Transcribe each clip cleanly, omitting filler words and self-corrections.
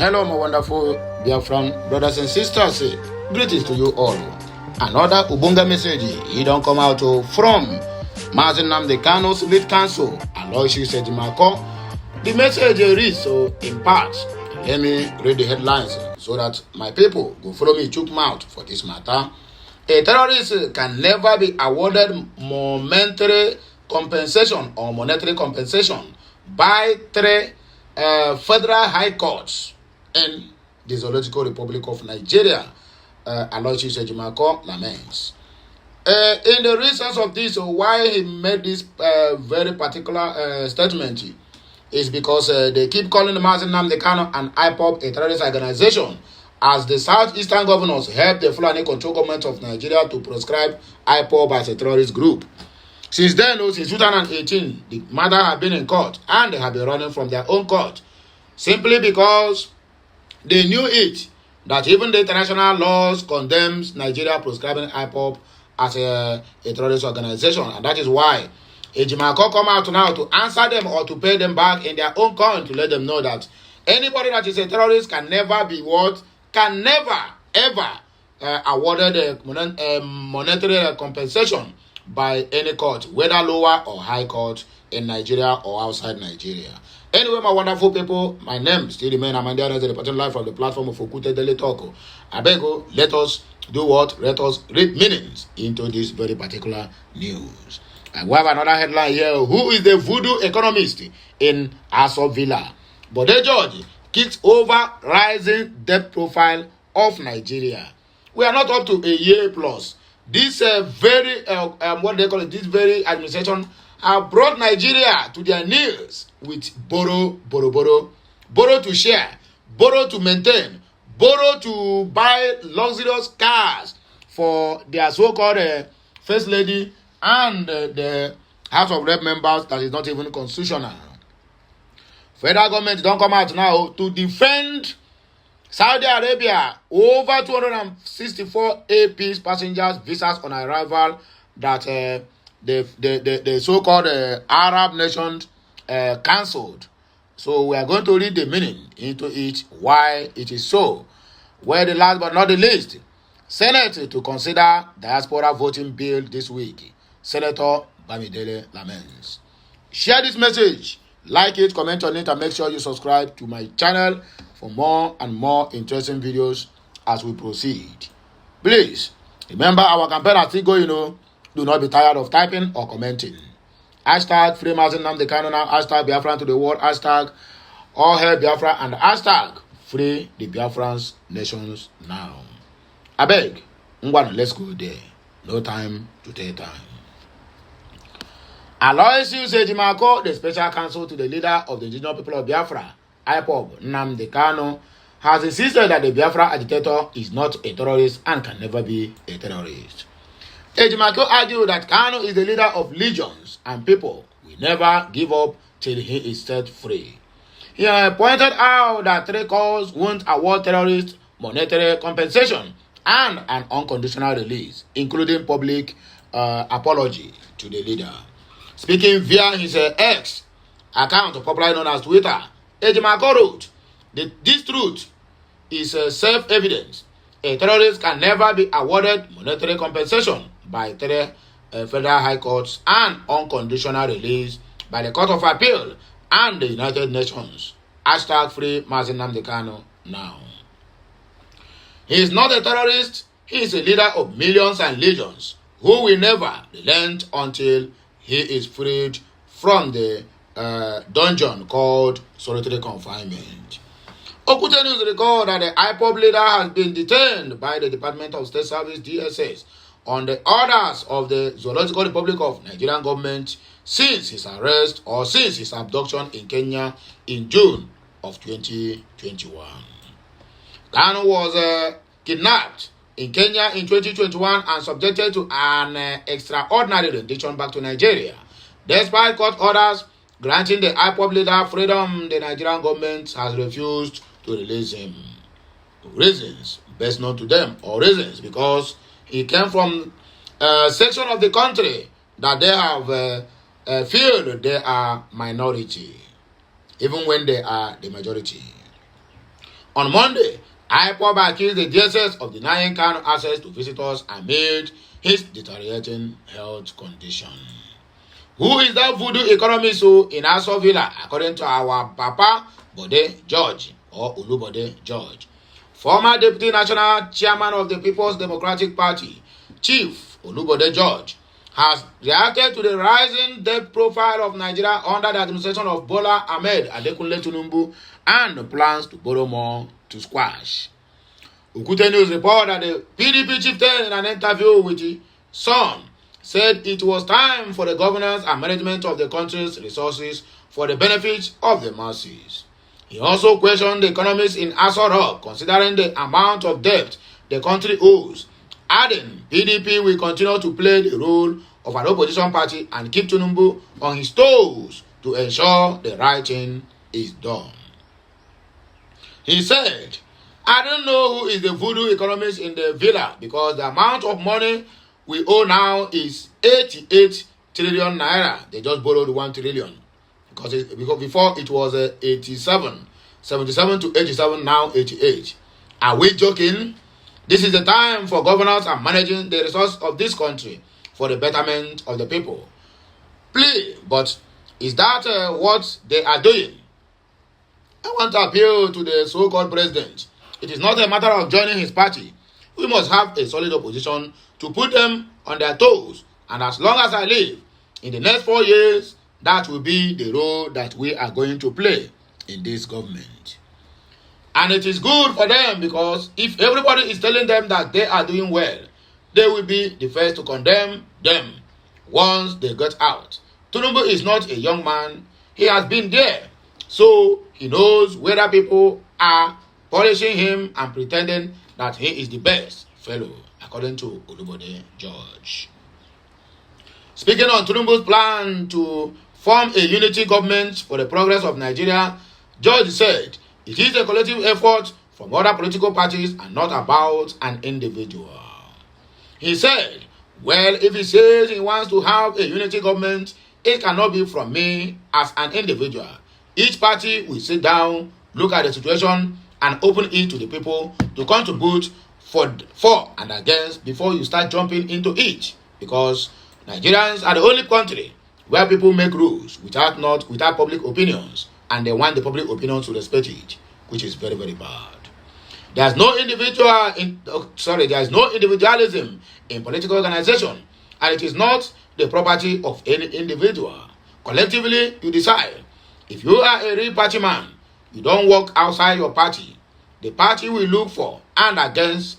Hello, my wonderful Biafran brothers and sisters. Greetings to you all. Another Ubunga message. He don't come out from Mazi Nnamdi Kanu's lead counsel, ALOY EJIMAKOR. The message reads in parts. Let me read the headlines so that my people go follow me chook mouth for this matter. A terrorist can never be awarded monetary compensation by three federal high courts in the Zoological Republic of Nigeria. ALOY EJIMAKOR laments. In the reasons of this, why he made this very particular statement is because they keep calling the Mazi Nnamdi Kanu and IPOB a terrorist organization, as the southeastern governors help the Fulani control government of Nigeria to proscribe IPOB as a terrorist group. Since then, since 2018, the matter have been in court and they have been running from their own court, simply because they knew it, that even the international laws condemns Nigeria proscribing IPOB as a terrorist organization, and that is why EJIMAKOR come out now to answer them or to pay them back in their own coin, to let them know that anybody that is a terrorist can never be ever awarded a monetary compensation by any court, whether lower or high court in Nigeria or outside Nigeria. Anyway, my wonderful people, my name still remains Amandiano, reporting live from the platform of Okute Daily Talk. I beg you, let us do what? Let us read meanings into this very particular news. And we have another headline here. Who is the voodoo economist in Aso Villa? Bode George kicks over rising debt profile of Nigeria. We are not up to a year plus. This very this very administration have brought Nigeria to their knees with borrow to share, borrow to maintain, borrow to buy luxurious cars for their so-called first lady and the House of Rep members that is not even constitutional. Federal government don't come out now to defend Saudi Arabia over 264 AP's passengers visas on arrival that the so-called Arab nations cancelled. So we are going to read the meaning into it, why it is so. Where the last but not the least, Senate to consider diaspora voting bill this week. Senator Bamidele laments. Share this message, like it, comment on it, and make sure you subscribe to my channel for more and more interesting videos as we proceed. Please remember, our campaign is still going. Do not be tired of typing or commenting. Hashtag free Mazi Nnamdi Kanu now. Hashtag Biafran to the world. Hashtag all hail Biafra, and hashtag free the Biafrans nations now. I beg, let's go there. No time to take time. ALOY EJIMAKOR, the special counsel to the leader of the indigenous people of Biafra, IPOB Nnamdi Kanu, has insisted that the Biafra agitator is not a terrorist and can never be a terrorist. EJIMAKOR argued that Kanu is the leader of legions and people will never give up till he is set free. He pointed out that three courts won't award terrorists monetary compensation and an unconditional release, including public apology to the leader. Speaking via his X account, popularly known as Twitter, EJIMAKOR wrote, this truth is self-evident. A terrorist can never be awarded monetary compensation by three federal high courts and unconditional release by the Court of Appeal and the United Nations. Hashtag free Mazi Nnamdi Kanu now. He is not a terrorist. He is a leader of millions and legions who will never relent until he is freed from the dungeon called solitary confinement. Okute News record that the IPOB leader has been detained by the Department of State Service DSS on the orders of the Zoological Republic of Nigerian government since his arrest or since his abduction in Kenya in June of 2021. Kanu was kidnapped in Kenya in 2021 and subjected to an extraordinary rendition back to Nigeria. Despite court orders granting the IPOB leader freedom, the Nigerian government has refused to release him. Reasons best known to them, or reasons because he came from a section of the country that they have feel they are minority, even when they are the majority. On Monday, IPOB accused the DSS of denying Kanu access to visitors amid his deteriorating health condition. Who is that voodoo economist in Aso Villa, according to our Papa Bode George or Olubode George? Former Deputy National Chairman of the People's Democratic Party, Chief Olubode George, has reacted to the rising debt profile of Nigeria under the administration of Bola Ahmed Adekunle Tinubu and plans to borrow more to squash. Okute News report that the PDP chieftain in an interview with the Sun said it was time for the governance and management of the country's resources for the benefit of the masses. He also questioned the economists in Aso Rock considering the amount of debt the country owes, adding PDP will continue to play the role of an opposition party and keep Tinubu on his toes to ensure the right thing is done. He said, I don't know who is the voodoo economist in the villa because the amount of money we owe now is 88 trillion naira. They just borrowed 1 trillion because before it was 87, 77 to 87, now 88. Are we joking? This is the time for governors and managing the resources of this country for the betterment of the people. Please, but is that what they are doing? I want to appeal to the so-called president. It is not a matter of joining his party. We must have a solid opposition to put them on their toes. And as long as I live, in the next 4 years, that will be the role that we are going to play in this government. And it is good for them because if everybody is telling them that they are doing well, they will be the first to condemn them once they get out. Tinubu is not a young man. He has been there. So he knows whether people are polishing him and pretending that he is the best fellow, according to Olubode George. Speaking on Tinubu's plan to form a unity government for the progress of Nigeria, George said it is a collective effort from other political parties and not about an individual. He said, well, if he says he wants to have a unity government, it cannot be from me as an individual. Each party will sit down, look at the situation, and open it to the people to contribute for and against before you start jumping into it. Because Nigerians are the only country where people make rules without public opinions, and they want the public opinions to respect it, which is very, very bad. There is no individualism in political organization, and it is not the property of any individual. Collectively, you decide. If you are a real party man, you don't work outside your party. The party will look for and against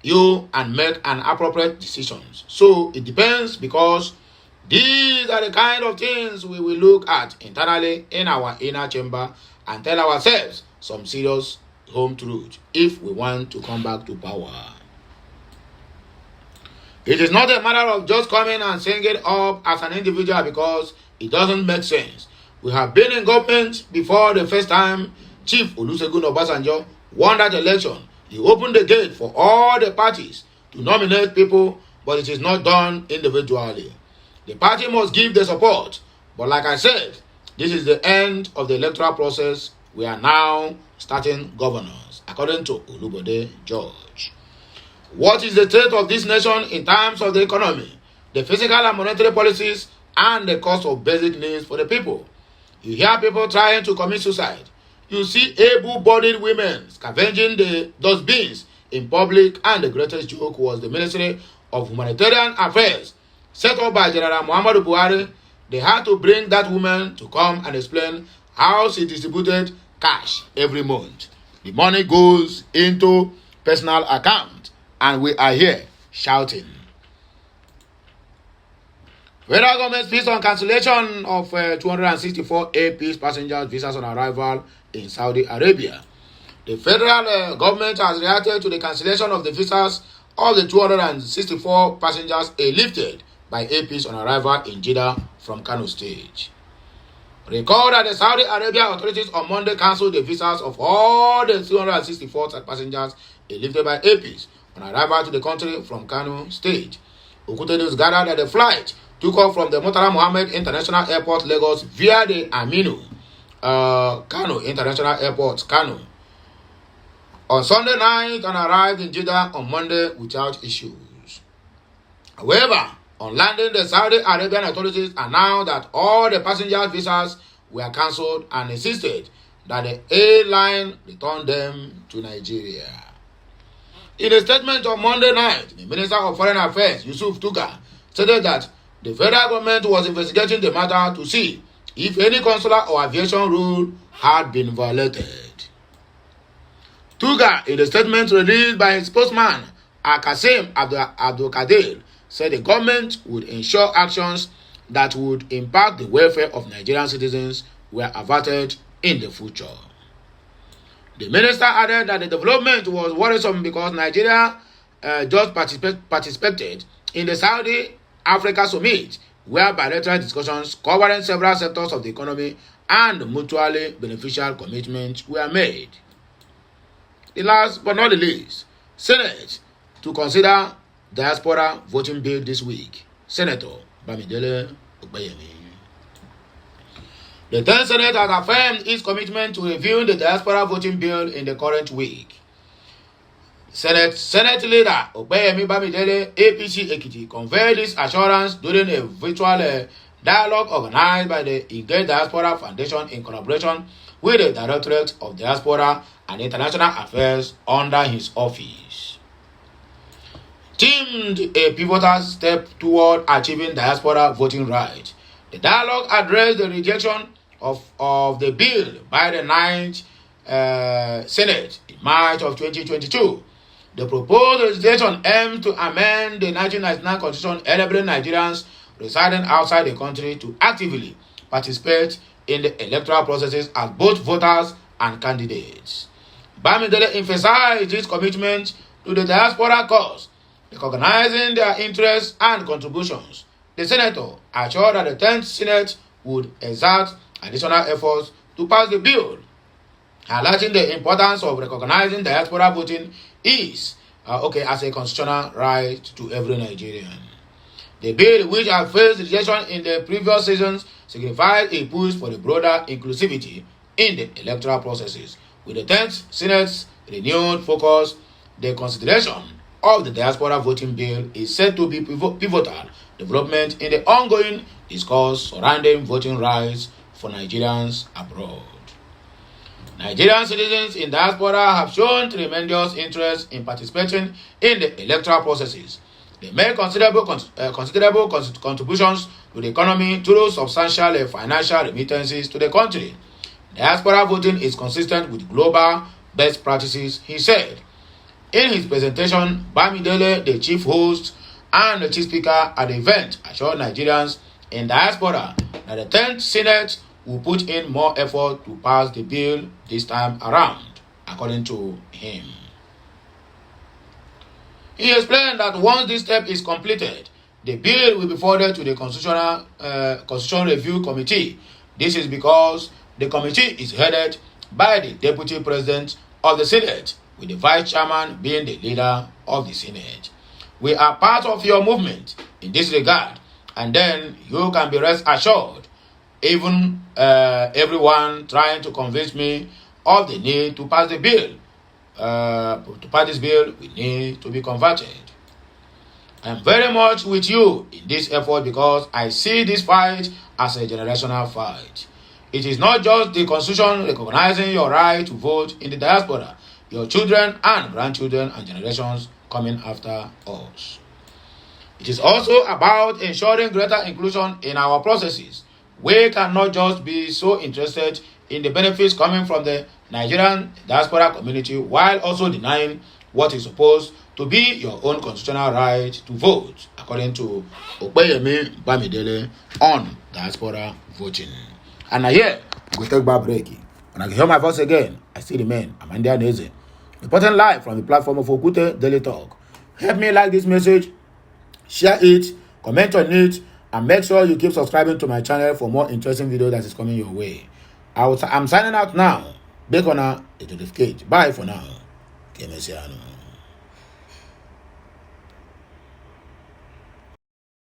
you and make an appropriate decisions. So it depends, because these are the kind of things we will look at internally in our inner chamber and tell ourselves some serious home truth if we want to come back to power. It is not a matter of just coming and saying it up as an individual because it doesn't make sense. We have been in government before the first time Chief Olusegun Obasanjo won that election. He opened the gate for all the parties to nominate people, but it is not done individually. The party must give the support. But like I said, this is the end of the electoral process. We are now starting governors, according to Olubode George. What is the state of this nation in terms of the economy, the fiscal and monetary policies, and the cost of basic needs for the people? You hear people trying to commit suicide. You see able-bodied women scavenging the dustbins in public, and the greatest joke was the Ministry of Humanitarian Affairs set up by General Muhammadu Buhari. They had to bring that woman to come and explain how she distributed cash every month. The money goes into personal account, and we are here shouting. Federal government speaks on cancellation of 264 AP's passengers' visas on arrival in Saudi Arabia. The federal government has reacted to the cancellation of the visas of the 264 passengers airlifted by APs on arrival in Jeddah from Kano State. Recall that the Saudi Arabia authorities on Monday cancelled the visas of all the 264 passengers airlifted by APs on arrival to the country from Kano State. Okute News gathered that the flight took off from the Murtala Mohammed International Airport, Lagos, via the Aminu Kano International Airport, Kano. on Sunday night and arrived in Jeddah on Monday without issues. However, on landing, the Saudi Arabian authorities announced that all the passengers' visas were cancelled and insisted that the airline return them to Nigeria. In a statement on Monday night, the Minister of Foreign Affairs, Yusuf Tuga, stated that the federal government was investigating the matter to see if any consular or aviation rule had been violated. Tuga, in a statement released by his spokesman, Al-Qasim Abdul Qadir, said the government would ensure actions that would impact the welfare of Nigerian citizens were averted in the future. The minister added that the development was worrisome because Nigeria just participated in the Saudi Africa Summit, where bilateral discussions covering several sectors of the economy and mutually beneficial commitments were made. The last but not the least, Senate to consider diaspora voting bill this week. Senator Bamidele Ogbeyemi. The 10th Senate has affirmed its commitment to reviewing the diaspora voting bill in the current week. Senate leader Ogbeyemi Bamidele, APC Ekiti, conveyed this assurance during a virtual dialogue organized by the Engage Diaspora Foundation in collaboration with the Directorate of Diaspora and International Affairs under his office. Deemed a pivotal step toward achieving diaspora voting rights, the dialogue addressed the rejection of the bill by the 9th Senate in March of 2022. The proposed legislation aims to amend the 1999 Constitution, enabling Nigerians residing outside the country to actively participate in the electoral processes as both voters and candidates. Bamidele emphasized his commitment to the diaspora cause, recognizing their interests and contributions. The senator assured that the 10th Senate would exert additional efforts to pass the bill, highlighting the importance of recognizing diaspora voting as a constitutional right to every Nigerian. The bill, which had faced rejection in the previous seasons, signifies a push for the broader inclusivity in the electoral processes. With the 10th Senate's renewed focus, the consideration of the diaspora voting bill is said to be pivotal development in the ongoing discourse surrounding voting rights for Nigerians abroad. Nigerian citizens in diaspora have shown tremendous interest in participating in the electoral processes. They make considerable contributions to the economy through substantial financial remittances to the country. Diaspora voting is consistent with global best practices, he said. In his presentation, Bamidele, the chief host and the chief speaker at the event, assured Nigerians in diaspora that the 10th Senate will put in more effort to pass the bill this time around, according to him. He explained that once this step is completed, the bill will be forwarded to the Constitutional Review Committee. This is because the committee is headed by the Deputy President of the Senate, with the Vice Chairman being the leader of the Senate. We are part of your movement in this regard, and then you can be rest assured, even everyone trying to convince me of the need to pass the bill. To pass this bill, we need to be converted. I am very much with you in this effort because I see this fight as a generational fight. It is not just the Constitution recognizing your right to vote in the diaspora, your children and grandchildren and generations coming after us. It is also about ensuring greater inclusion in our processes. We cannot just be so interested in the benefits coming from the Nigerian diaspora community while also denying what is supposed to be your own constitutional right to vote, according to Ogbeyemi Bamidele on diaspora voting. And here, we take back break. When I can hear my voice again, I still remain Amanda Neze, reporting live from the platform of Okute Daily Talk. Help me like this message, share it, comment on it, and make sure you keep subscribing to my channel for more interesting videos that is coming your way. I'm signing out now. Bye for now. Bye for now.